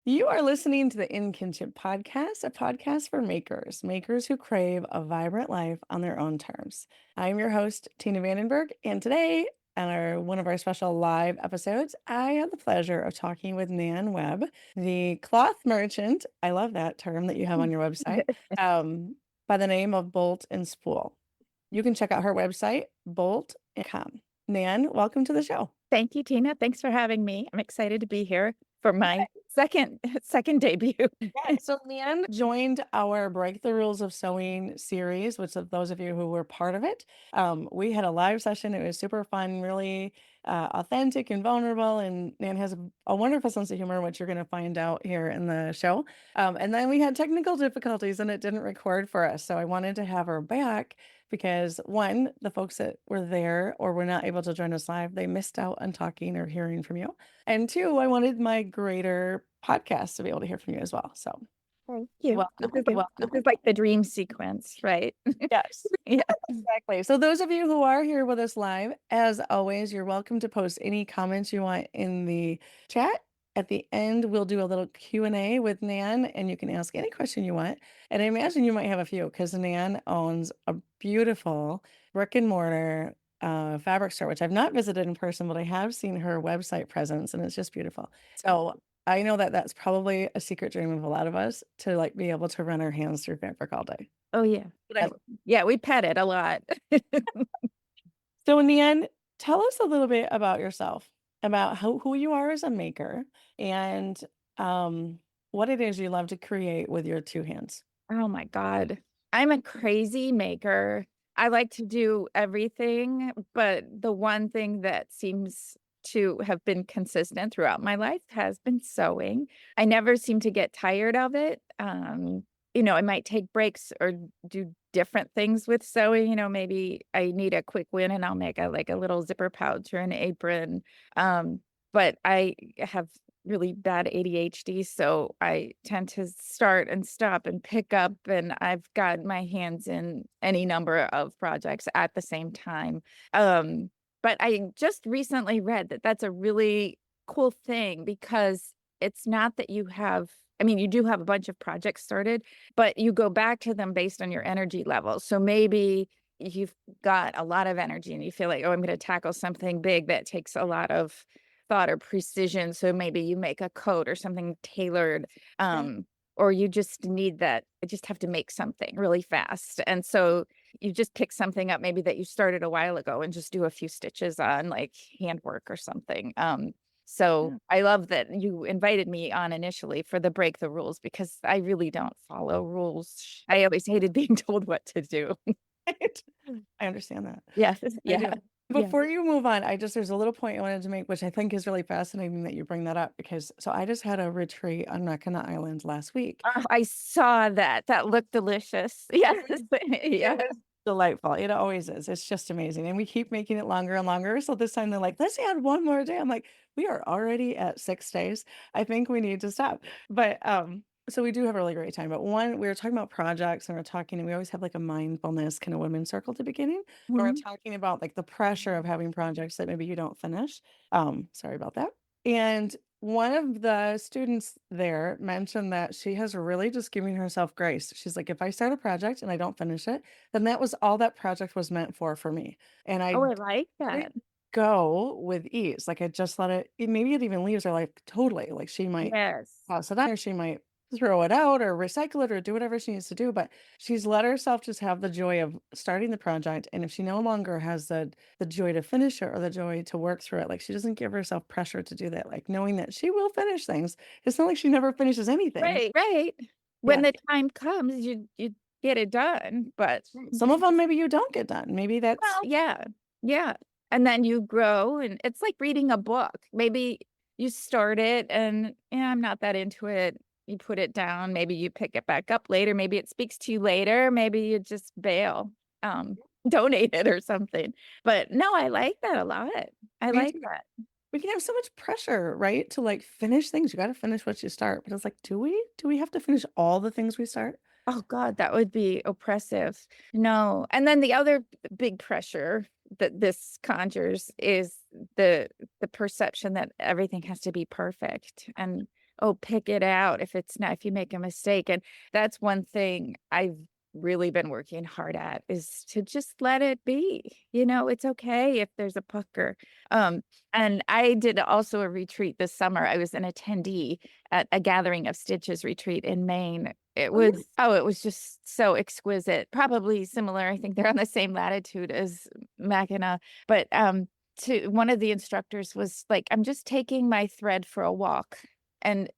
You are listening to the In Kinship podcast, a podcast for makers who crave a vibrant life on their own terms. I'm your host, Tina Vandenberg, and today, on one of our special live episodes, I have the pleasure of talking with Nan Webb, the cloth merchant. I love that term that you have on your website, by the name of Bolt and Spool. You can check out her website, bolt.com. Nan, welcome to the show. Thank you, Tina. Thanks for having me. I'm excited to be here for my second debut. Yeah, so Leanne joined our Break the Rules of Sewing series, which of those of you who were part of it, we had a live session. It was super fun, really authentic and vulnerable. And Nan has a wonderful sense of humor, which you're going to find out here in the show. And then we had technical difficulties and it didn't record for us. So I wanted to have her back because one, the folks that were there or were not able to join us live, they missed out on talking or hearing from you. And two, I wanted my greater podcast to be able to hear from you as well. So Thank you. welcome. This is like the dream sequence, right? Yes, Yeah. exactly. So those of you who are here with us live, as always, you're welcome to post any comments you want in the chat. At the end, we'll do a little Q&A with Nan, and you can ask any question you want. And I imagine you might have a few because Nan owns a beautiful brick and mortar fabric store, which I've not visited in person, but I have seen her website presence, and it's just beautiful. So I know that that's probably a secret dream of a lot of us to like be able to run our hands through fabric all day. Oh, yeah. But Yeah, we pet it a lot. So in the end, tell us a little bit about yourself, about who you are as a maker and what it is you love to create with your two hands. Oh my God. I'm a crazy maker. I like to do everything, but the one thing that seems to have been consistent throughout my life has been sewing. I never seem to get tired of it. I might take breaks or do different things with sewing. Maybe I need a quick win and I'll make a little zipper pouch or an apron. But I have really bad ADHD, so I tend to start and stop and pick up, and I've got my hands in any number of projects at the same time. But I just recently read that that's a really cool thing because it's not that you do have a bunch of projects started, but you go back to them based on your energy level. So maybe you've got a lot of energy and you feel like, oh, I'm going to tackle something big that takes a lot of thought or precision. So maybe you make a coat or something tailored, or you just need that. I just have to make something really fast. And so you just pick something up maybe that you started a while ago and just do a few stitches on like handwork or something. So Yeah. I love that you invited me on initially for the Break the Rules because I really don't follow rules. I always hated being told what to do. I understand that. Yes. I Yeah. do. Yeah. Before you move on, there's a little point I wanted to make, which I think is really fascinating that you bring that up because so I just had a retreat on Mackinac Island last week. Oh, I saw that. That looked delicious. Yes. It Yeah. was delightful. It always is. It's just amazing. And we keep making it longer and longer. So this time they're like, let's add one more day. I'm like, we are already at 6 days. I think we need to stop. But so we do have a really great time. But one, we were talking about projects and we always have like a mindfulness kind of women's circle at the beginning. And we're Mhm. talking about like the pressure of having projects that maybe you don't finish. Sorry about that. And one of the students there mentioned that she has really just giving herself grace. She's like, if I start a project and I don't finish it, then that was all that project was meant for me. And I Oh, I like let it that. go with ease. Like I just let maybe it even leaves her like totally. Like she might Yes. toss it on or she might throw it out or recycle it or do whatever she needs to do. But she's let herself just have the joy of starting the project. And if she no longer has the joy to finish it or the joy to work through it, like she doesn't give herself pressure to do that, like knowing that she will finish things. It's not like she never finishes anything. Right, right. When Yeah. the time comes, you get it done, but Some of them maybe you don't get done. Maybe that's well, yeah. Yeah. And then you grow and it's like reading a book. Maybe you start it and yeah, I'm not that into it. You put it down, maybe you pick it back up later, maybe it speaks to you later, maybe you just bail, um, donate it or something. But no, I like that a lot. I me like too. that. We can have so much pressure, right? To like finish things. You got to finish what you start. But it's like, do we? Do we have to finish all the things we start? Oh god, that would be oppressive. No. And then the other big pressure that this conjures is the perception that everything has to be perfect. And oh, pick it out if you make a mistake, and that's one thing I've really been working hard at is to just let it be, it's okay if there's a pucker. Um, and I did also a retreat this summer. I was an attendee at a Gathering of Stitches retreat in Maine. Oh, yeah. It was just so exquisite, probably similar. I think they're on the same latitude as Mackinac, but, to one of the instructors was like, "I'm just taking my thread for a walk." And,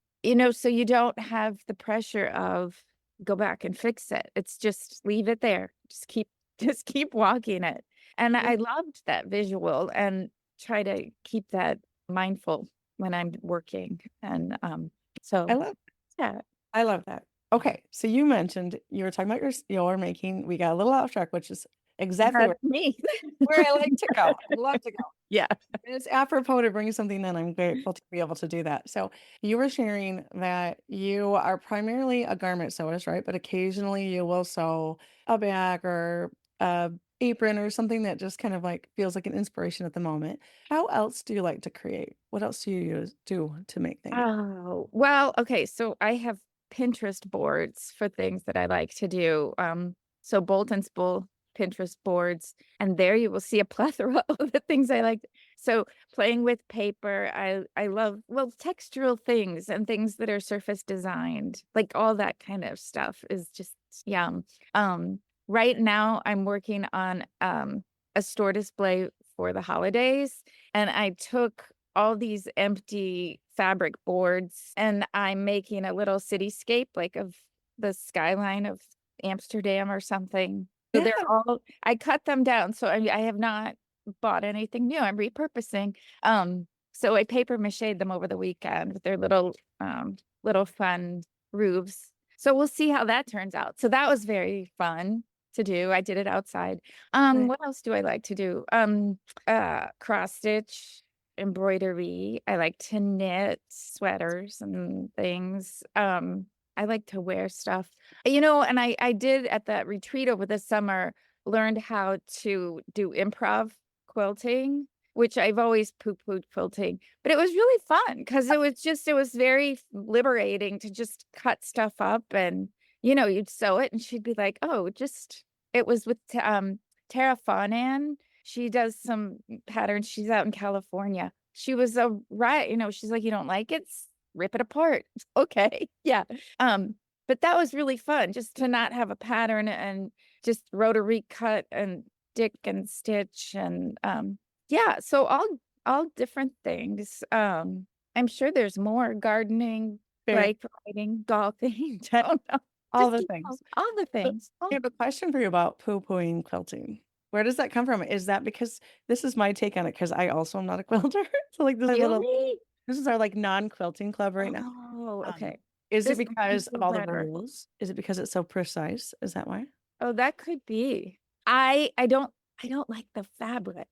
so you don't have the pressure of go back and fix it. It's just leave it there. Just keep just keep walking it. And Yeah. I loved that visual and try to keep that mindful when I'm working. And, I so love yeah, I love that. Okay, so you mentioned you were talking about your making. We got a little off track, which is exactly that's me. where I like to go. I love to go. Yeah. And it's apropos to bring something in. I'm grateful to be able to do that. So you were sharing that you are primarily a garment sewist, right? But occasionally you will sew a bag or a apron or something that just kind of like feels like an inspiration at the moment. How else do you like to create? What else do you do to make things? Oh, well, okay, so I have Pinterest boards for things that I like to do. So Bolt and Spool Pinterest boards, and there you will see a plethora of the things I like. So playing with paper, I love, well, textural things and things that are surface designed, like all that kind of stuff is just yum. Um, right now I'm working on a store display for the holidays, and I took all these empty fabric boards and I'm making a little cityscape like of the skyline of Amsterdam or something. So Yeah. I cut them down. So I have not bought anything new. I'm repurposing. So I paper mache'd them over the weekend with their little fun roofs. So we'll see how that turns out. So that was very fun to do. I did it outside. Right. What else do I like to do? Cross stitch, embroidery. I like to knit sweaters and things. I like to wear stuff. And I did at that retreat over the summer, learned how to do improv quilting, which I've always poo-pooed quilting, but it was really fun because it was very liberating to just cut stuff up and, you'd sew it and she'd be like, oh, it was with, Tara Fawnan. She does some patterns. She's out in California. She was a right, she's like, "You don't like it? Rip it apart." Okay. Yeah. Um, but that was really fun just to not have a pattern and just rotary cut and stick and stitch and, yeah, so all different things. I'm sure there's more gardening, Very bike riding, golfing. I don't know. all Just the keep things. all the So, things. I have a question for you about poo-pooing quilting. Where does that come from? Is that because this is my take on it? Because I also am not a quilter. So, like, Really? this is our, like, non-quilting club right now. Oh, Um, okay. is it This makes me because of feel all the better. rules? Is it because it's so precise? Is that why? Oh, that could be. I don't like the fabric.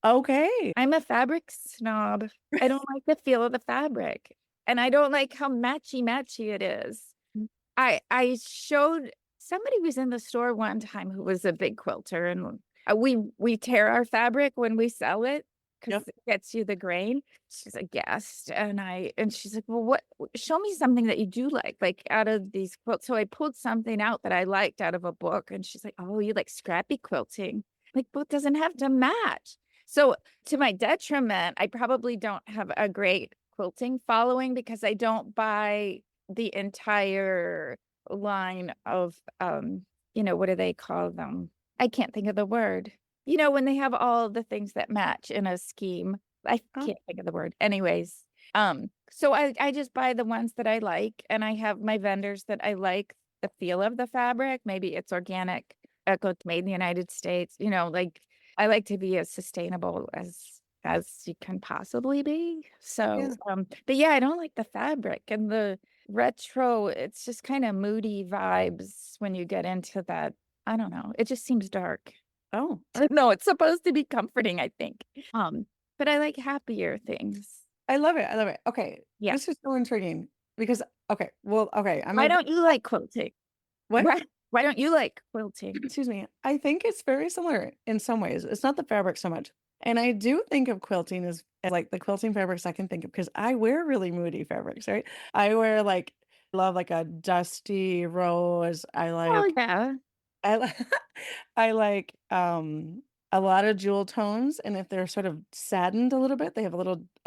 Okay. I'm a fabric snob. I don't like the feel of the fabric, and I don't like how matchy-matchy it is. Mm. I showed somebody was in the store one time who was a big quilter, and, we tear our fabric when we sell it because Yep. it gets you the grain. She's a guest, and she's like, "Well, what show me something that you do like, out of these quilts." So I pulled something out that I liked out of a book, and she's like, "Oh, you like scrappy quilting?" Like, book doesn't have to match. So, to my detriment, I probably don't have a great quilting following because I don't buy the entire line of, what do they call them? I can't think of the word. When they have all the things that match in a scheme. I Oh, can't think of the word. Anyways, so I just buy the ones that I like, and I have my vendors that I like the feel of the fabric. Maybe it's organic, eco made in the United States, like I like to be as sustainable as you can possibly be. So, yeah. but yeah, I don't like the fabric and the retro. It's just kind of moody vibes when you get into that. I don't know. It just seems dark. Oh, No, it's supposed to be comforting, I think. But I like happier things. I love it. I love it. Okay. Yeah. This is so intriguing because okay, well, okay, I'm Why gonna don't you like quilting? what? Why don't you like quilting? Excuse me. I think it's very similar in some ways. It's not the fabric so much. And I do think of quilting as like the quilting fabrics I can think of because I wear really moody fabrics, right? I wear like love like a dusty rose. Oh, yeah. I li I like, a lot of jewel tones, and if they're sort of saddened a little bit, they have a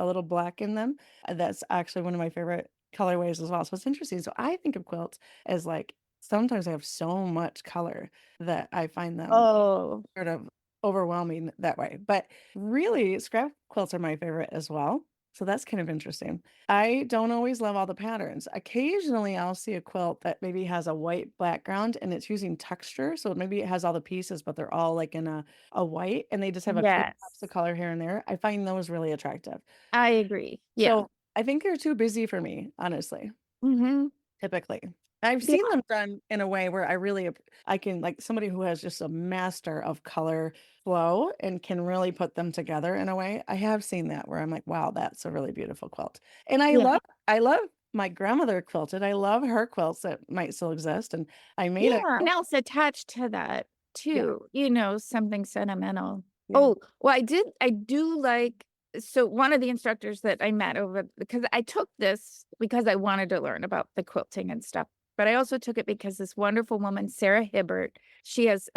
little black in them. That's actually one of my favorite colorways as well, so it's interesting. So I think of quilts as, like, sometimes they have so much color that I find them Oh, sort of overwhelming that way, but really, scrap quilts are my favorite as well, so that's kind of interesting. I don't always love all the patterns. Occasionally, I'll see a quilt that maybe has a white background and it's using texture, so maybe it has all the pieces, but they're all, like, in a white, and they just have a few pops of yes. color here and there. I find those really attractive. I agree. Yeah. So, I think they're too busy for me, honestly. Mhm. Typically. I've Yeah. seen them done in a way where I really I can like somebody who has just a master of color flow and can really put them together in a way. I have seen that where I'm like, "Wow, that's a really beautiful quilt." And Yeah. I love my grandmother quilted. I love her quilts that might still exist, and I made a Yeah. And else attached to that yeah, too, something sentimental. yeah, Oh, well, I do like so one of the instructors that I met over because I took this because I wanted to learn about the quilting and stuff, but I also took it because this wonderful woman, Sarah Hibbert, she has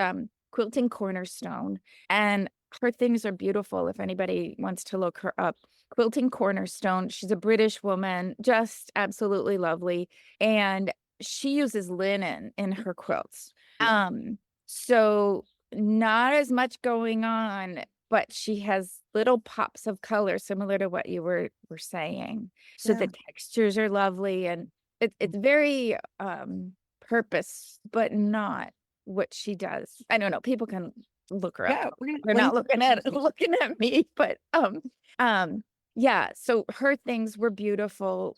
Quilting Cornerstone, and her things are beautiful if anybody wants to look her up. Quilting Cornerstone, she's a British woman, just absolutely lovely. And she uses linen in her quilts. yeah, So not as much going on, but she has little pops of color similar to what you were saying. So yeah. the textures are lovely and it's very purpose, but not what she does. I don't know. People can look her up. Yeah, we're gonna They're not link looking at looking at me, but um yeah, so her things were beautiful.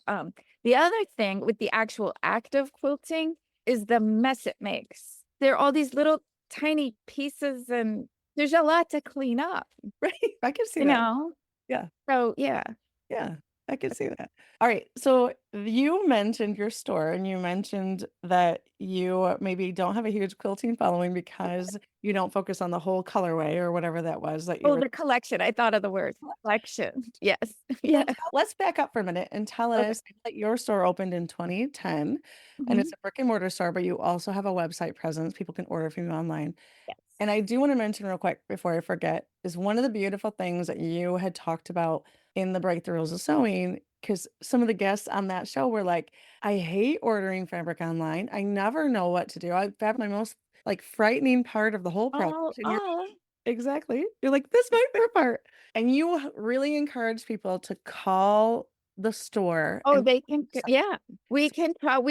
The other thing with the actual act of quilting is the mess it makes. There are all these little tiny pieces and there's a lot to clean up, right? I can see you that. know? Yeah. So yeah. Yeah, I could see that. All right, so you mentioned your store and you mentioned that you maybe don't have a huge quilting following because you don't focus on the whole colorway or whatever that was that you Oh, were the collection. I thought of the word collection. Yes. so Yeah. let's back up for a minute and tell Okay. us that your store opened in 2010 and it's Mhm. a brick and mortar store, but you also have a website presence. People can order from you online. Yes. And I do want to mention real quick before I forget is one of the beautiful things that you had talked about in the Breakthroughs of Sewing, because some of the guests on that show were like, I hate ordering fabric online. I never know what to do. I That's my most like frightening part of the whole process. Oh, And you're oh. exactly. You're like, this is my favorite part. And you really encourage people to call the store Oh, and they can yeah. We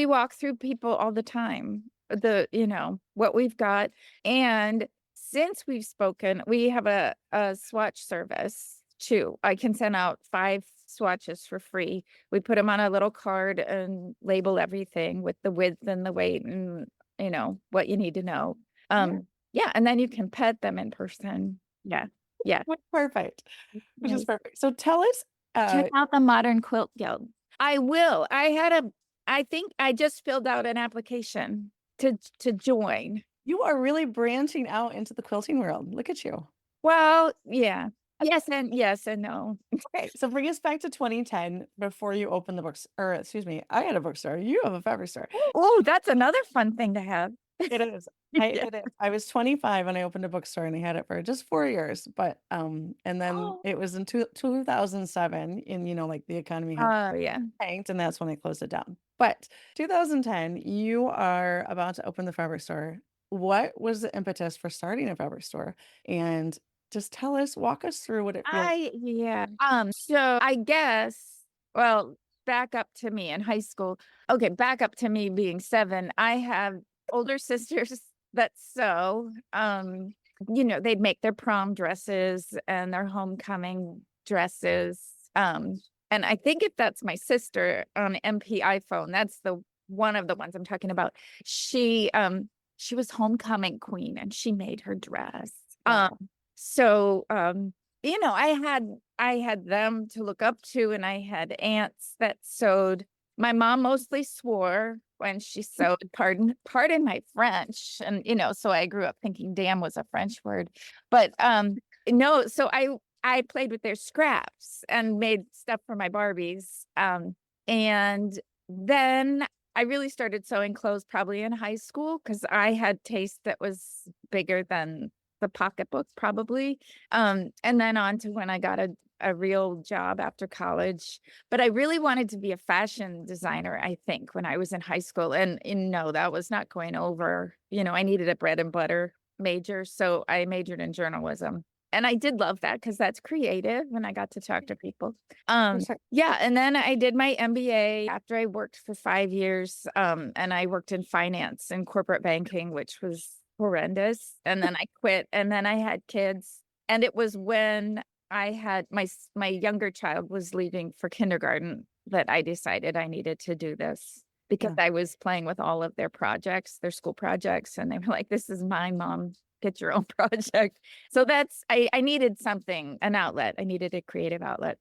walk through people all the time, what we've got, and since we've spoken, we have a swatch service too. I can send out 5 swatches for free. We put them on a little card and label everything with the width and the weight and, what you need to know. yeah, Yeah, and then you can pet them in person. Yeah. Yeah. perfect. Which is Nice. perfect. So tell us, Check uh, out the Modern Quilt Guild. I will. I think I just filled out an application to join. you are really branching out into the quilting world. Look at you. Well, yeah. Yes and no. Okay, so bring us back to 2010 before you open the books, or excuse me, I had a bookstore. You have a fabric store. Oh, that's another fun thing to have. It is. Yeah. It is. I was 25 and I opened a bookstore and I had it for just 4 years. But and then Oh. it was in 2007, and like the economy had Oh, yeah. tanked, and that's when I closed it down. But 2010, you are about to open the fabric store. What was the impetus for starting a fabric store? And just walk us through what it feels. So I guess, well, back up to me in high school. Okay, back up to me being 7. I have older sisters that sew. They'd make their prom dresses and their homecoming dresses. And I think if that's my sister on MP iPhone, that's the one of the ones I'm talking about. She was homecoming queen and she made her dress. Wow. I had them to look up to, and I had aunts that sewed. My mom mostly swore when she sewed, pardon my French. And so I grew up thinking damn was a French word. But no, so I played with their scraps and made stuff for my Barbies. And then I really started sewing clothes probably in high school because I had taste that was bigger than the pocketbook probably. And then on to when I got a real job after college. But I really wanted to be a fashion designer, I think, when I was in high school. And no, that was not going over. I needed a bread and butter major. So I majored in journalism. And I did love that because that's creative and I got to talk to people. Yeah, and then I did my MBA after I worked for 5 years, and I worked in finance and corporate banking, which was horrendous, and then I quit, and then I had kids, and it was when I had my younger child was leaving for kindergarten that I decided I needed to do this because Yeah. I was playing with all of their projects, their school projects, and they were like, "This is mine, mom. Get your own project." So that's I needed something, an outlet. I needed a creative outlet.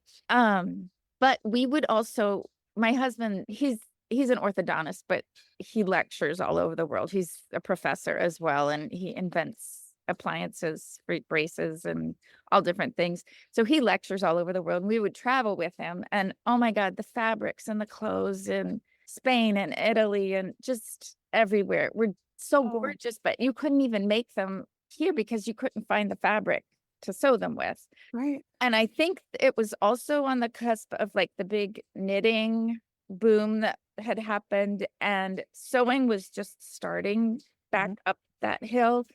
But we would also my husband, he's an orthodontist, but he lectures all over the world. He's a professor as well, and he invents appliances, braces, and all different things. So he lectures all over the world. And we would travel with him, and oh my God, the fabrics and the clothes in Spain and Italy and just everywhere were so Oh, gorgeous, but you couldn't even make them here because you couldn't find the fabric to sew them with. right. And I think it was also on the cusp of like the big knitting boom that had happened and sewing was just starting back Mhm. up that hill.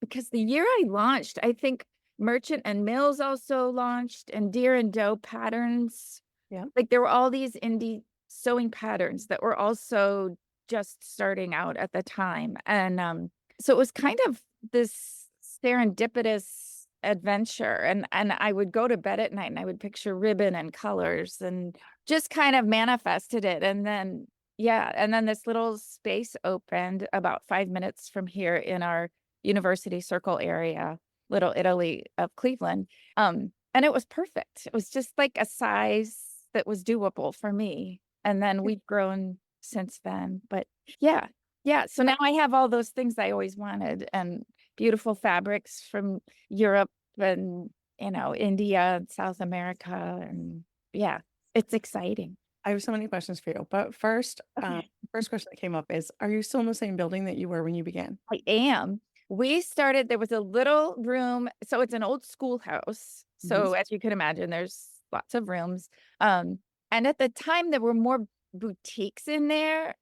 Because the year I launched, I think Merchant and Mills also launched and Deer and Doe patterns. Yeah. Like there were all these indie sewing patterns that were also just starting out at the time. And so it was kind of this serendipitous adventure. And I would go to bed at night and I would picture ribbon and colors and just kind of manifested it. And then, yeah, and then this little space opened about 5 minutes from here in our University Circle area, Little Italy of Cleveland. And it was perfect. It was just like a size that was doable for me. And then we've grown since then. But yeah, yeah. So now I have all those things I always wanted and beautiful fabrics from Europe and, India and South America. And yeah, it's exciting. I have so many questions for you. But first, Okay. first question that came up is, are you still in the same building that you were when you began? I am. There was a little room. So it's an old schoolhouse. Mhm. So as you can imagine, there's lots of rooms. Um, and at the time there were more boutiques in there.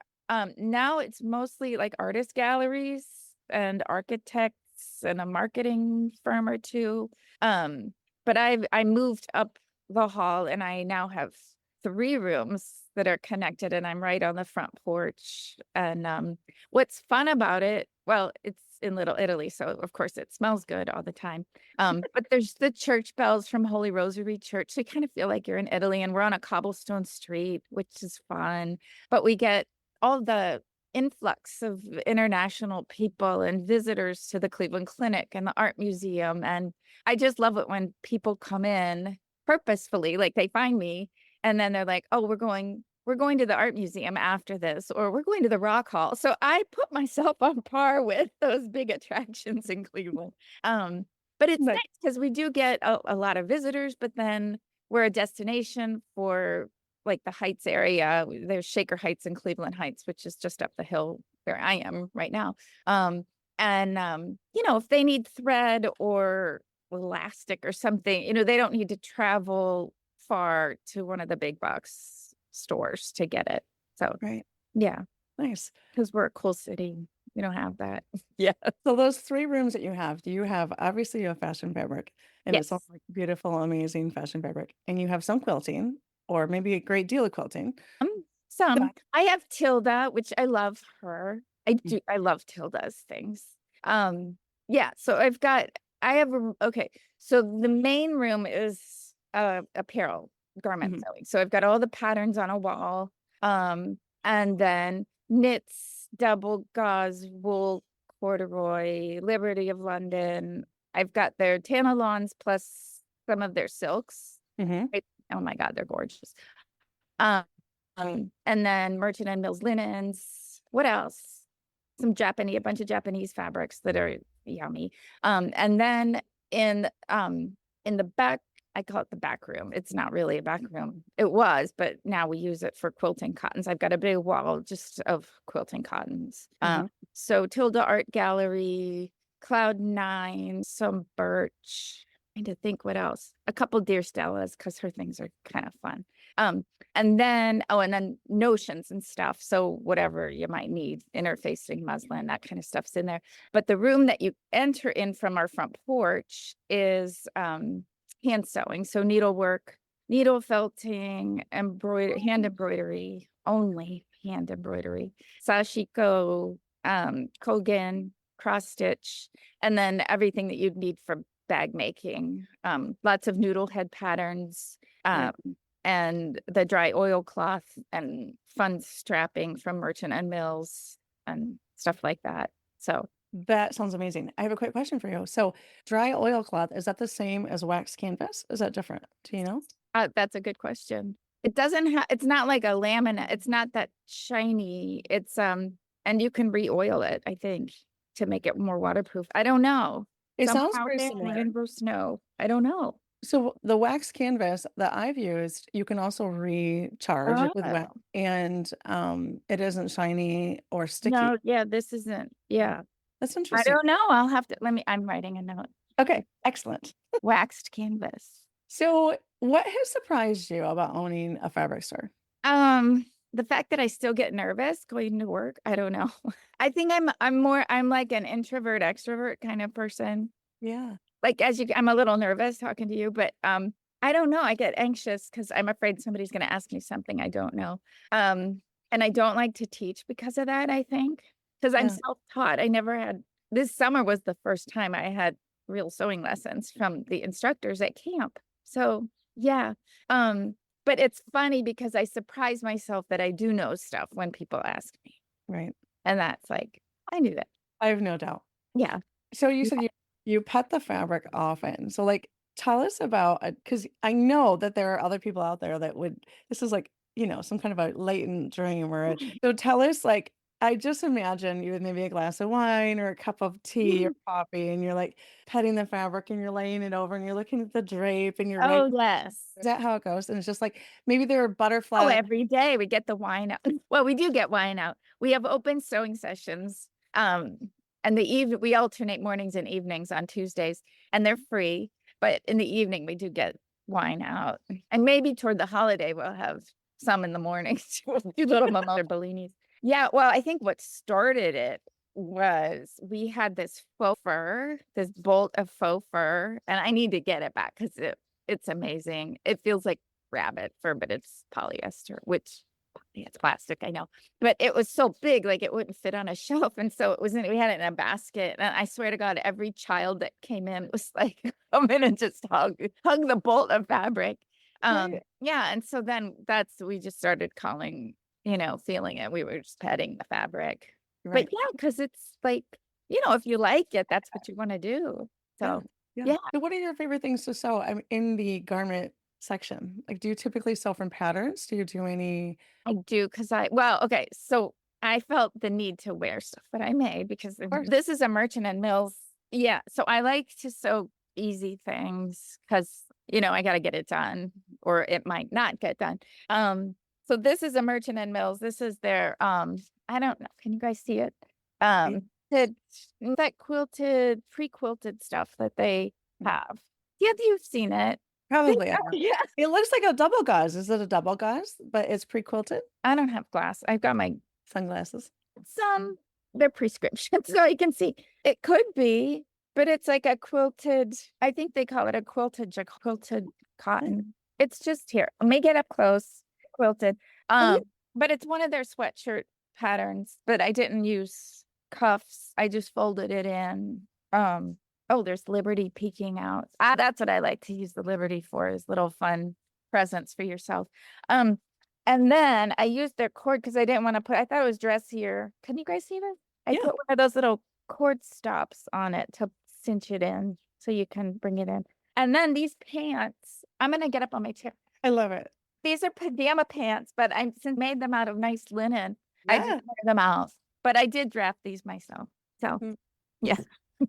Now it's mostly like artist galleries and architects and a marketing firm or two. Um, but I moved up the hall and I now have 3 rooms that are connected and I'm right on the front porch. And what's fun about it, well, it's in Little Italy, so of course it smells good all the time. But there's the church bells from Holy Rosary Church. So you kind of feel like you're in Italy and we're on a cobblestone street, which is fun. But we get all the influx of international people and visitors to the Cleveland Clinic and the art museum. And I just love it when people come in purposefully, like they find me and then they're like, "Oh, we're going to the art museum after this, or we're going to the Rock Hall." So I put myself on par with those big attractions in Cleveland. Um, but it's Nice. nice because we do get a lot of visitors, but then we're a destination for like the Heights area. There's Shaker Heights and Cleveland Heights, which is just up the hill where I am right now. Um, and if they need thread or elastic or something, they don't need to travel far to one of the big box stores to get it. So, Right. yeah, Nice. because we're a cool city. We don't have that. Yeah. So those 3 rooms that you have, do you have obviously you have fashion fabric, and it's all Yes. like beautiful, amazing fashion fabric, and you have some quilting or maybe a great deal of quilting. Some. That I have Tilda, which I love her. I Mm. do. I love Tilda's things. Um, yeah. So I have okay. So the main room is apparel garment Mhm. sewing. So I've got all the patterns on a wall. And then knits, double gauze, wool, corduroy, Liberty of London. I've got their Tanalons plus some of their silks. Mhm. Oh my God, they're gorgeous. Um, and then Merchant and Mills linens. What else? A bunch of Japanese fabrics that are yummy. And then in in the back, I call it the back room. It's not really a back room. It was, but now we use it for quilting cottons. I've got a big wall just of quilting cottons. Mhm. So Tilda Art Gallery, Cloud Nine, some birch. Trying to think what else. A couple deer Stellas because her things are kind of fun. And then notions and stuff. So whatever you might need, interfacing muslin, that kind of stuff's in there. But the room that you enter in from our front porch is hand sewing. So needlework, needle felting, hand embroidery, only hand embroidery, sashiko, Kogan, cross stitch, and then everything that you'd need for bag making. Lots of noodle head patterns, Right. and the dry oilcloth and fun strapping from Merchant and Mills and stuff like that. So That sounds amazing. I have a quick question for you. So, dry oilcloth, is that the same as wax canvas? Is that different? Do you know? that's a good question. It doesn't have, it's not like a laminate. It's not that shiny. It's, and you can re-oil it, I think, to make it more waterproof. I don't know. It Someone sounds out very there in the similar. universe know. I don't know. So, the wax canvas that I've used, you can also recharge it with wax, Oh, and it isn't shiny or sticky. no, yeah, this isn't. Yeah. That's I interesting. don't know. I'll have to, I'm writing a note. Okay, excellent. Waxed canvas. So, what has surprised you about owning a fabric store? The fact that I still get nervous going to work, I don't know. I think I'm like an introvert extrovert kind of person. Yeah, Like I'm a little nervous talking to you, but I don't know. I get anxious because I'm afraid somebody's going to ask me something I don't know. And I don't like to teach because of that, I think, because I'm yeah. self-taught. I never had, this summer was the first time I had real sewing lessons from the instructors at camp. So yeah. Um, but it's funny because I surprise myself that I do know stuff when people ask me. Right. And that's like, I knew that. I have no doubt. Yeah. So you Yeah. said you pet the fabric often. So like tell us about because I know that there are other people out there that would this is like, some kind of a latent dream so tell us like I just imagine you with maybe a glass of wine or a cup of tea or coffee and you're like petting the fabric and you're laying it over and you're looking at the drape and you're right. Oh, yes. Is that how it goes? And it's just like maybe there are Oh, butterflies. every day we get the wine out. Well, we do get wine out. We have open sewing sessions. And we alternate mornings and evenings on Tuesdays, and they're free. But in the evening, we do get wine out. And maybe toward the holiday, we'll have some in the morning. We'll do little mimosa bellinis. Yeah, well, I think what started it was we had this faux fur, this bolt of faux fur, and I need to get it back because it's amazing. It feels like rabbit fur, but it's polyester, which it's plastic, I know. But it was so big, like it wouldn't fit on a shelf. And so we had it in a basket. And I swear to God, every child that came in was like, come in and just hug the bolt of fabric. Right. Yeah. And so then we just started calling, feeling it. We were just petting the fabric. But Right. yeah, because it's like, if you like it, that's what you want to do. Yeah. So Yeah. yeah. So what are your favorite things to sew? I'm in the garment section. Like, do you typically sew from patterns? Do you do any? I do because well, okay. So I felt the need to wear stuff that I made because Of course. this is a Merchant and Mills. Yeah. So I like to sew easy things because, I got to get it done or it might not get done. So this is a Merchant and Mills. This is their, I don't know. Can you guys see it? Yeah. The, that pre-quilted stuff that they have. Yeah, you've seen it. Probably. I don't. Yeah. It looks like a double gauze. Is it a double gauze? But it's pre-quilted I don't have glass. I've got my sunglasses. some they're prescriptions, so you can see. It could be, but it's like a quilted, I think they call it a quilted cotton. It's just here. Let me get up close. Quilted. Oh, But it's one of their sweatshirt patterns, but I didn't use cuffs. I just folded it in. Oh, there's Liberty peeking out. That's what I like to use the Liberty for, is little fun presents for yourself. And then I used their cord because I didn't want to I thought it was dressier. Can you guys see this? I yeah. put one of those little cord stops on it to cinch it in so you can bring it in. And then these pants, I'm going to get up on my chair. I love it. These are pajama pants, but I since made them out of nice linen. I just Yeah. wear them out. But I did draft these myself. So Mm. yeah.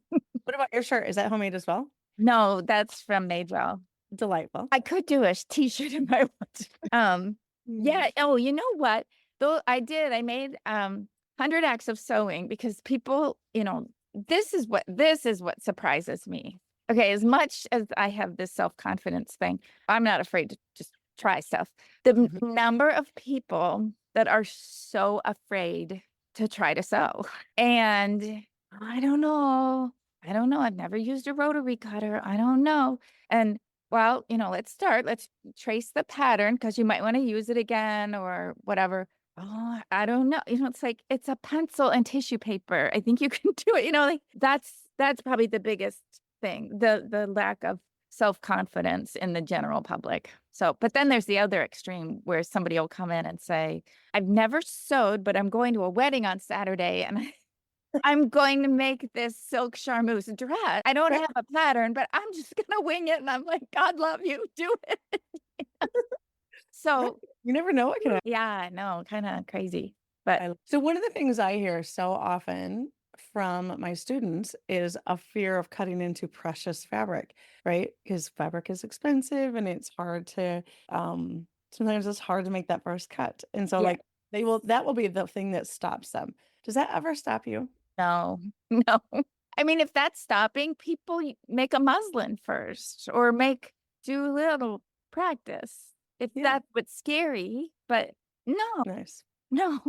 What about your shirt? Is that homemade as well? No, that's from Madewell. Delightful. I could do a t-shirt if I want. Mm. Yeah, oh, you know what? Though I made, 100 acts of sewing because people, this is what surprises me. Okay, as much as I have this self-confidence thing, I'm not afraid to just try stuff. The Mhm. number of people that are so afraid to try to sew, and I don't know. I don't know. I've never used a rotary cutter. I don't know. And well, let's start. Let's trace the pattern because you might want to use it again or whatever. Oh, I don't know. It's like it's a pencil and tissue paper. I think you can do it. Like that's probably the biggest thing. The lack of self-confidence in the general public. So, but then there's the other extreme where somebody will come in and say, I've never sewed, but I'm going to a wedding on Saturday and I'm going to make this silk charmeuse dress. I don't Right, have a pattern, but I'm just gonna wing it, and I'm like, "God love you, do it." right. So, You never know what can happen. yeah, I know, kinda crazy, but So one of the things I hear so often from my students is a fear of cutting into precious fabric, right? Because fabric is expensive and it's hard to sometimes it's hard to make that first cut. And so yeah, like that will be the thing that stops them. Does that ever stop you? no, no. I mean, if that's stopping, people make a muslin first or do a little practice if Yeah, that's what's scary, but no, nice. no.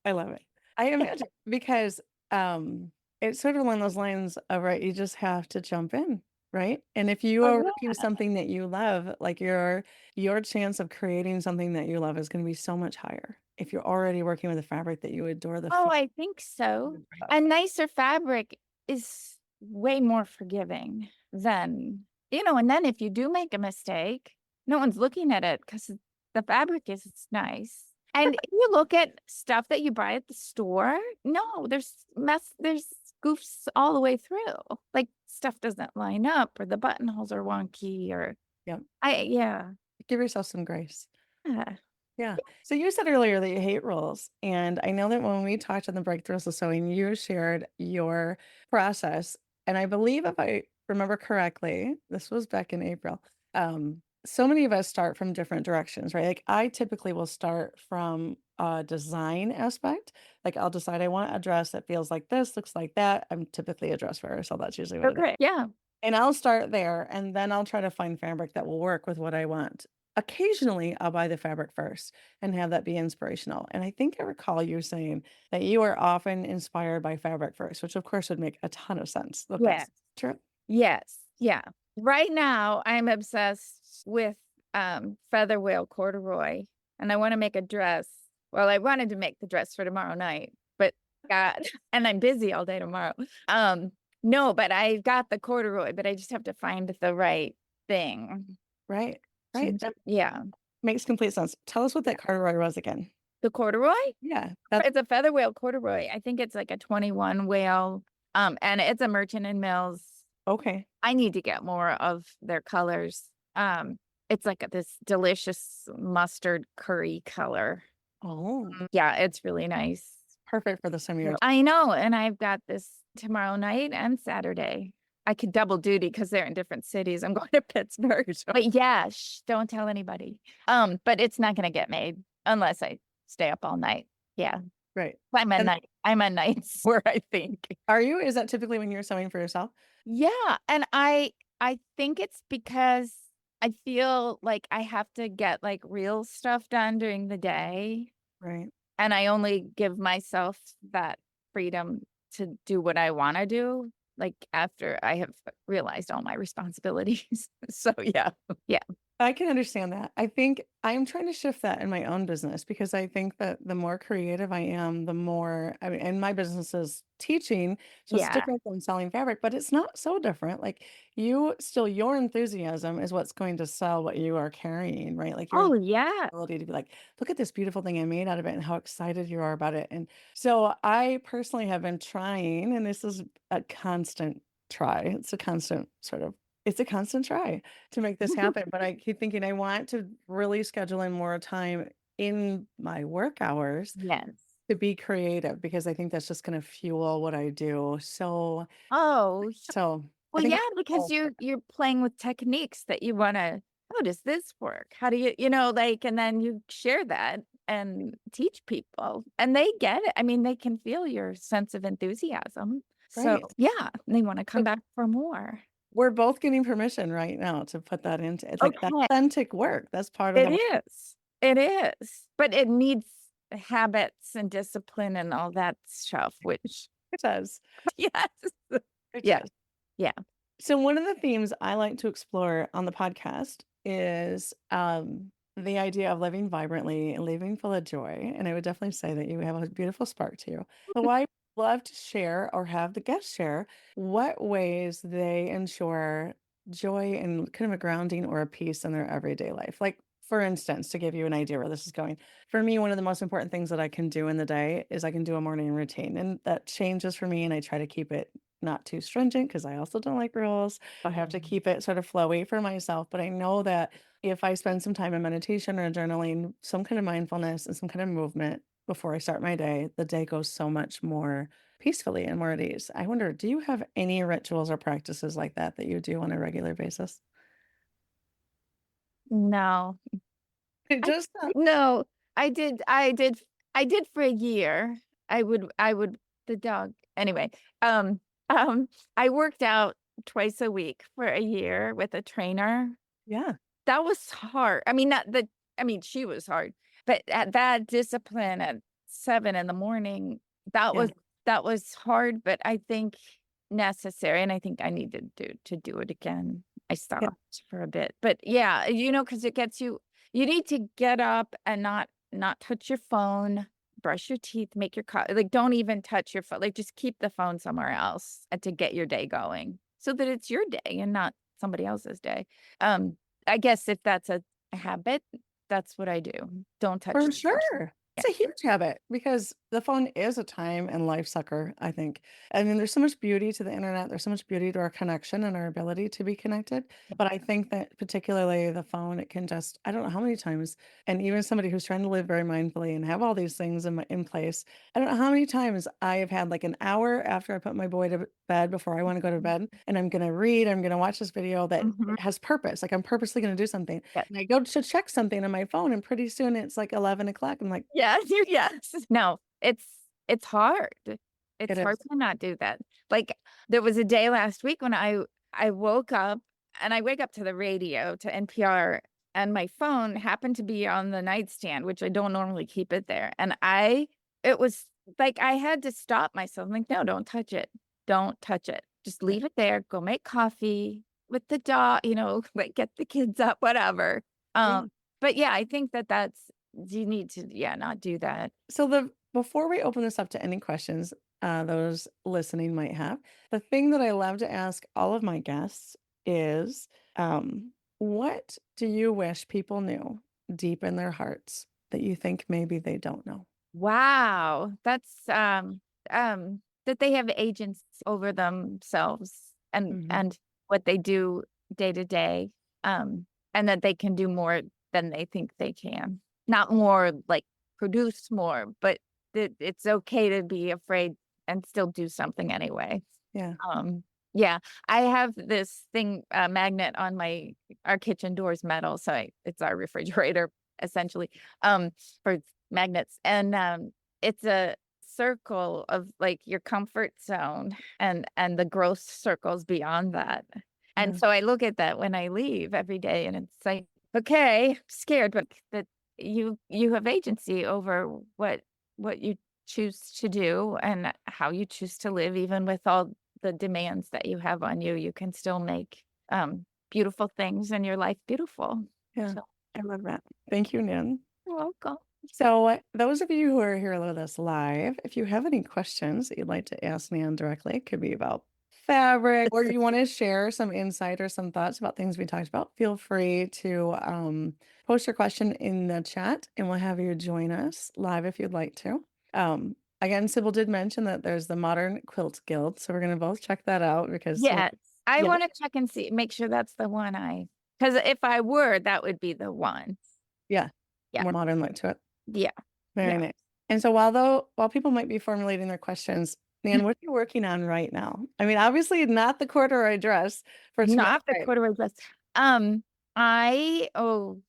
I love it. I imagine because it's sort of along those lines of right, you just have to jump in, right? And if you Oh, are yeah. working something that you love, like your chance of creating something that you love is going to be so much higher. If you're already working with a fabric that you adore the Oh, feel I think so. of. A nicer fabric is way more forgiving than and then if you do make a mistake, no one's looking at it because the fabric is nice. And if you look at stuff that you buy at the store, no, there's goofs all the way through. Like stuff doesn't line up or the buttonholes are wonky or Yeah, yeah. give yourself some grace. Yeah. Yeah. So you said earlier that you hate rules. And I know that when we talked on the breakthroughs of sewing, you shared your process. And I believe if I remember correctly, this was back in April. So many of us start from different directions, right? Like I typically will start from a design aspect. Like I'll decide I want a dress that feels like this, looks like that. I'm typically a dress wearer, so that's usually what it is. Okay. Yeah. And I'll start there, and then I'll try to find fabric that will work with what I want. Occasionally, I'll buy the fabric first and have that be inspirational. And I think I recall you saying that you are often inspired by fabric first, which of course would make a ton of sense. Look, Yeah. that's true. Yes, yeah. Right now, I'm obsessed with, feather whale corduroy, and I wanna make a dress. Well, I wanted to make the dress for tomorrow night, but God and I'm busy all day tomorrow. Um, no, but I got the corduroy, but I just have to find the right thing Right. Right. to That yeah. makes complete sense. Tell us what Yeah. that corduroy was again. The corduroy? Yeah. That's It's a feather whale corduroy. I think it's like a 21 whale, and it's a Merchant& and Mills. okay. I need to get more of their colors. It's like this delicious mustard curry color. Oh, Yeah, it's really nice. perfect for the time of year. I know, and I've got this tomorrow night and Saturday. I could double duty because 'cause they're in different cities. I'm going to Pittsburgh. But yeah, shh, don't tell anybody. But it's not gonna get made unless I stay up all night. Yeah. Right. And I'm a night where I think. are you? Is that typically when you're sewing for yourself? Yeah, and I think it's because I feel like I have to get, like, real stuff done during the day, Right. and I only give myself that freedom to do what I wanna do, like, after I have realized all my responsibilities. So, yeah. Yeah. I can understand that. I think I'm trying to shift that in my own business because I think that the more creative I am, the more, I mean, and my business is teaching, so it's Yeah. different than selling fabric, but it's not so different. Like your enthusiasm is what's going to sell what you are carrying, right? Like your Oh, yeah. ability to be like, look at this beautiful thing I made out of it and how excited you are about it. And so I personally have been trying, and this is a constant try. It's a constant try to make this happen. But I keep thinking I want to really schedule in more time in my work hours Yes. to be creative because I think that's just going to fuel what I do. So, Oh, so I Well, think yeah, it's because so you're playing with techniques that you wanna, "Oh, does this work? How do you" like, and then you share that and teach people, and they get it. I mean, they can feel your sense of enthusiasm. So, right. yeah, they wanna come So back for more. we're both getting permission right now to put that into it's like that Okay. authentic work. That's part of It the is. It is, but it needs habits and discipline and all that stuff, which it does. yes. It Yeah, does. yeah. So one of the themes I like to explore on the podcast is the idea of living vibrantly and living full of joy. And I would definitely say that you have a beautiful spark to you. So I love to share or have the guests share what ways they ensure joy and kind of a grounding or a peace in their everyday life. Like, for instance, to give you an idea where this is going, for me, one of the most important things that I can do in the day is I can do a morning routine. And that changes for me. And I try to keep it not too stringent because I also don't like rules. I have to keep it sort of flowy for myself. But I know that if I spend some time in meditation or journaling, some kind of mindfulness and some kind of movement before I start my day, the day goes so much more peacefully and more at ease. I wonder, do you have any rituals or practices like that that you do on a regular basis? No. It I just no, I did for a year. I would the dog anyway, um, um, I worked out twice a week for a year with a trainer. yeah, That was hard. I mean, not the I mean, she was hard, but at that discipline at 7 in the morning, that yeah, was that was hard, but I think necessary, and I think I needed to do it again. I yeah. stopped for a bit, but yeah, because it gets you need to get up and not touch your phone, brush your teeth, make your like, don't even touch your phone, like, just keep the phone somewhere else and to get your day going so that it's your day and not somebody else's day. Um, I guess if that's a habit, that's what I do. Don't touch For the phone. sure. It's Yeah. a huge habit because the phone is a time and life sucker, I think. I mean, there's so much beauty to the internet. There's so much beauty to our connection and our ability to be connected. But I think that particularly the phone, it can just, I don't know how many times, and even somebody who's trying to live very mindfully and have all these things in place, I don't know how many times I have had like an hour after I put my boy to bed before I want to go to bed, and I'm going to read, I'm going to watch this video that Mhm. has purpose. Like I'm purposely going to do something. Yes. And I go to check something on my phone, and pretty soon it's like 11 o'clock. I'm like, Yes, yes. No, it's hard. it It's hard is. to not do that. Like, there was a day last week when I woke up, and I wake up to the radio, to NPR, and my phone happened to be on the nightstand, which I don't normally keep it there, and it was like I had to stop myself, I'm like, "No, don't touch it. Don't touch it. Just Yeah. leave it there, go make coffee with the dog," like, get the kids up, whatever. Yeah. But yeah, I think that's you need to, yeah, not do that. So the before we open this up to any questions, those listening might have, the thing that I love to ask all of my guests is, what do you wish people knew deep in their hearts that you think maybe they don't know? Wow, that's, that they have agency over themselves Mhm. and what they do day to day, and that they can do more than they think they can. Not more, like, produce more, but that it's okay to be afraid and still do something anyway. Yeah. Um, yeah, I have this thing, magnet on our kitchen doors metal, so it's our refrigerator essentially, for magnets, and, it's a circle of, like, your comfort zone and the growth circles beyond that, and Yeah. so I look at that when I leave every day, and it's like, "Okay, scared, but that you have agency over what you choose to do and how you choose to live even with all the demands that you have on you. You can still make, beautiful things in your life beautiful." Yeah. So, I love that. Thank you, Nan. you're welcome. So, those of you who are here with us live, if you have any questions that you'd like to ask Nan directly, it could be about fabric, or you want to share some insight or some thoughts about things we talked about, feel free to post your question in the chat and we'll have you join us live if you'd like to. Again, Sybil did mention that there's the Modern Quilt Guild, so we're going to both check that out because, Yes. I yeah, wanna check and see make sure that's the one because if I were, that would be the one. yeah, Yeah. more modern look to it. Yeah. Very Yeah. nice. And so while people might be formulating their questions, Nan, what are you working on right now? I mean, obviously not the corduroy dress for tomorrow Not the night. corduroy dress. Um, oh,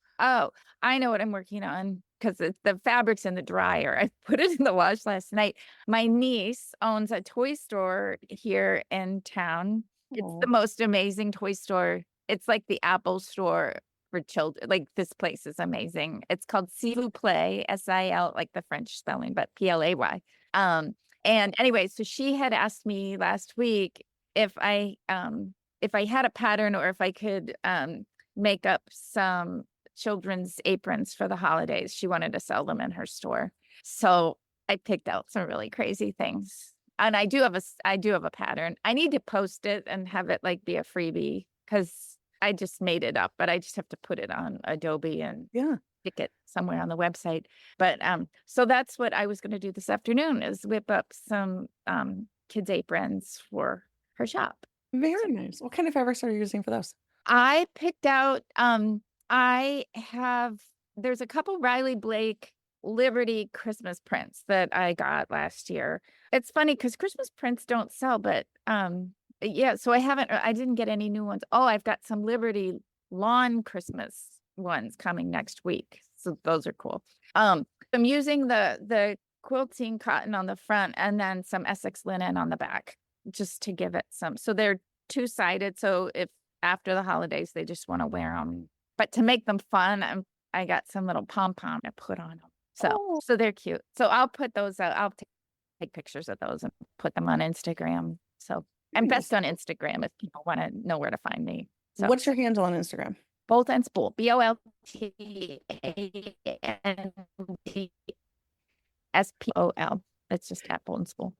I know what I'm working on because the fabric's in the dryer. I put it in the wash last night. My niece owns a toy store here in town. It's the Oh, most amazing toy store. It's like the Apple store for children. Like this place is amazing. It's called Play, SIL, like the French spelling, but PLAY. Um, and anyway, so she had asked me last week if I had a pattern or if I could make up some children's aprons for the holidays. She wanted to sell them in her store. So I picked out some really crazy things. And I do have a pattern. I need to post it and have it like be a freebie because I just made it up, but I just have to put it on Adobe and yeah. stick it somewhere on the website. But so that's what I was going to do this afternoon is whip up some kids aprons for her shop. Very nice. What kind of fabrics are you using for those? I picked out, I have there's a couple Riley Blake Liberty Christmas prints that I got last year. It's funny because Christmas prints don't sell, but, yeah, so I didn't get any new ones. Oh, I've got some Liberty lawn Christmas ones coming next week. So those are cool. I'm using the quilting cotton on the front and then some Essex linen on the back just to give it some. So they're two-sided. So if after the holidays they just want to wear them, but to make them fun, I got some little pom-pom to put on them. So Oh, so they're cute. So I'll put those out. I'll take pictures of those and put them on Instagram. So I'm very nice. best on Instagram if people want to know where to find me. So What's your handle on Instagram? Bolt and Spool, BOLTANDSPOL. It's just at Bolt and Spool.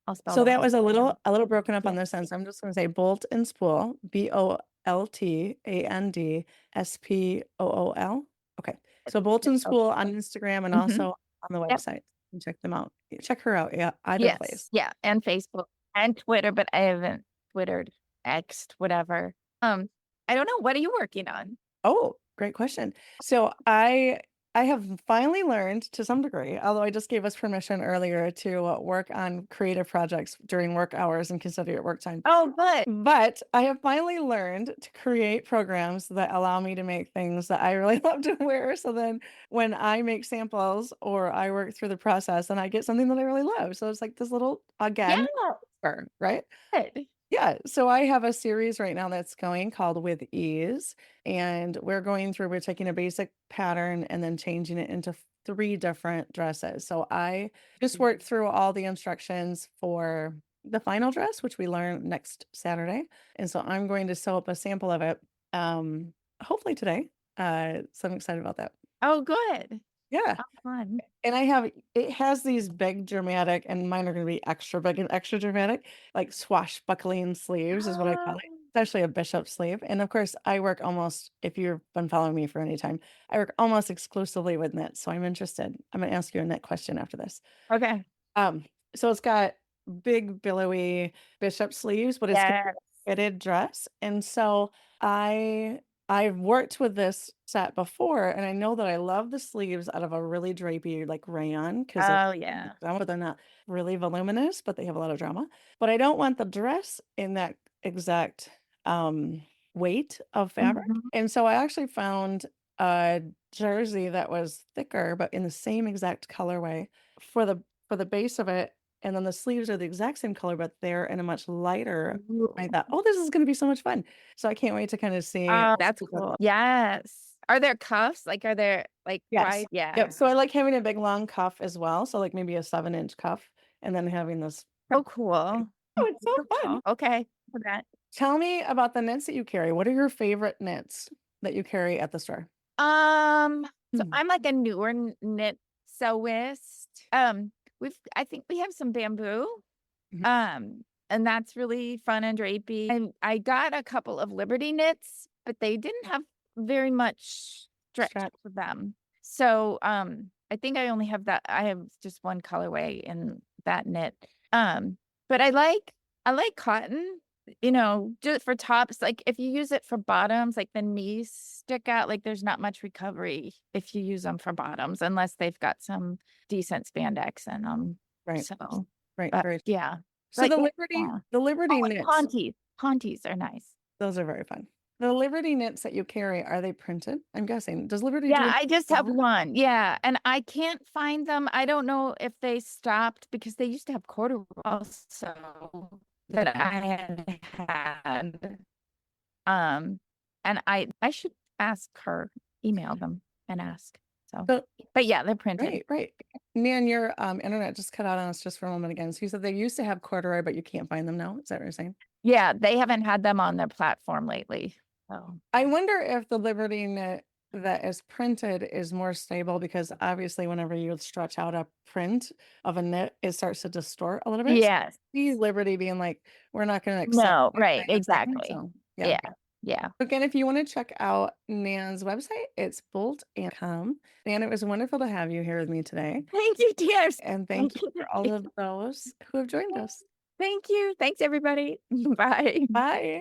I'll spell So that that out. was a little broken up Yeah. on this end. So I'm just going to say bolt and spool, BOLTANDSPOOL. Okay. So bolt and spool on Instagram and Mhm. also on the Yep. website. And check them out. Check her out. Yeah, either Yes. place. Yeah, and Facebook and Twitter, but I haven't Twittered, X'd, whatever. I don't know. What are you working on? Oh, great question. So I have finally learned to some degree, although I just gave us permission earlier to work on creative projects during work hours and consider it work time. Oh, good. But I have finally learned to create programs that allow me to make things that I really love to wear. So then when I make samples or I work through the process and I get something that I really love. So it's like this little, Yeah, again, right? good. Yeah, so I have a series right now that's going called With Ease, and we're taking a basic pattern and then changing it into three different dresses. So I just worked through all the instructions for the final dress, which we learn next Saturday. And so I'm going to sew up a sample of it, hopefully today. So I'm excited about that. Oh, good. Yeah. Oh, fun. And it has these big dramatic, and mine are gonna be extra big and extra dramatic, like swashbuckling sleeves is what I call it. Oh, It's actually a bishop sleeve. And of course, I work almost, if you've been following me for any time, I work almost exclusively with knits. So I'm interested. I'm gonna ask you a knit question after this. okay. Um, so it's got big billowy bishop sleeves, but it's got Yes. a fitted dress. And so I I've worked with this set before, and I know that I love the sleeves out of a really drapey like rayon because Oh, yeah. they're not really voluminous, but they have a lot of drama. But I don't want the dress in that exact weight of fabric. Mhm. And so I actually found a jersey that was thicker, but in the same exact colorway for the base of it. And then the sleeves are the exact same color, but they're in a much lighter. I Ooh. thought, oh, this is going to be so much fun. So I can't wait to kind of see. Oh, that's cool. Yes. Are there cuffs? Like, are there like Yes. wide? Yeah. Yep. So I like having a big long cuff as well. So like maybe a 7-inch cuff and then having this. Oh, cool. Oh, it's so fun. Okay. For that. Tell me about the knits that you carry. What are your favorite knits that you carry at the store? So Mm. I'm like a newer knit sewist. I think we have some bamboo. Mhm. And that's really fun and drapey. And I got a couple of Liberty knits, but they didn't have very much stretch Stretch. to them. So, I think I have just one colorway in that knit. But I like cotton, just for tops. Like if you use it for bottoms, like the knees stick out, like there's not much recovery if you use them for bottoms, unless they've got some decent spandex in them. Right. So, Right. but Very. yeah. So Like, the yeah. Liberty Oh, and knits, Pontes are nice. those are very fun. The Liberty knits that you carry, are they printed? I'm guessing. Does Liberty do Yeah, any I just have more? one. Yeah, and I can't find them. I don't know if they stopped because they used to have corduroy also that I had. Um, and I should ask her, email them and ask. So, So but yeah, they're printed. right, right. Nan, your internet just cut out on us just for a moment again. So you said they used to have corduroy, but you can't find them now. Is that what you're saying? Yeah, they haven't had them on their platform lately. So, I wonder if the Liberty knit that is printed is more stable because obviously whenever you stretch out a print of a knit, it starts to distort a little bit. So yes. see Liberty being like, we're not going to accept No, that right, kind of thing. exactly. So yeah. Yeah. Yeah. Again, if you want to check out Nan's website, it's bolt.com. Nan, it was wonderful to have you here with me today. Thank you, dears. And thank Thank you you. for all of those who have joined us. Thank you. Thanks, everybody. Bye. Bye.